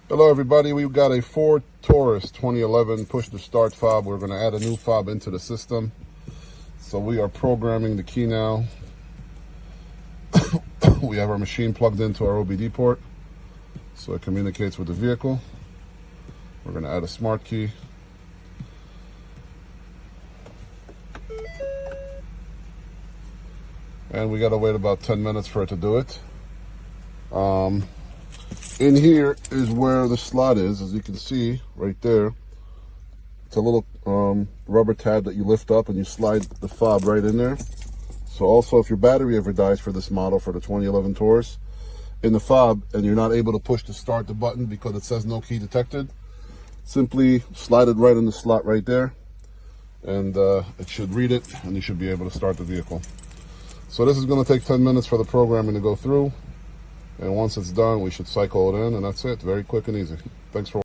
Hello everybody, we've got a Ford Taurus 2011 push to start fob. We're going to add a new fob into the system. So we are programming the key now. We have our machine plugged into our OBD port so it communicates with the vehicle. We're going to add a smart key. And we got to wait about 10 minutes for it to do it. In here is where the slot is, as you can see right there. It's a little rubber tab that you lift up and you slide the fob right in there. So also, if your battery ever dies for this model, for the 2011 Taurus, in the fob, and you're not able to push the start the button because it says no key detected, simply slide it right in the slot right there, and it should read it, and you should be able to start the vehicle. So this is going to take 10 minutes for the programming to go through. And once it's done, we should cycle it in, and that's it. Very quick and easy. Thanks for watching.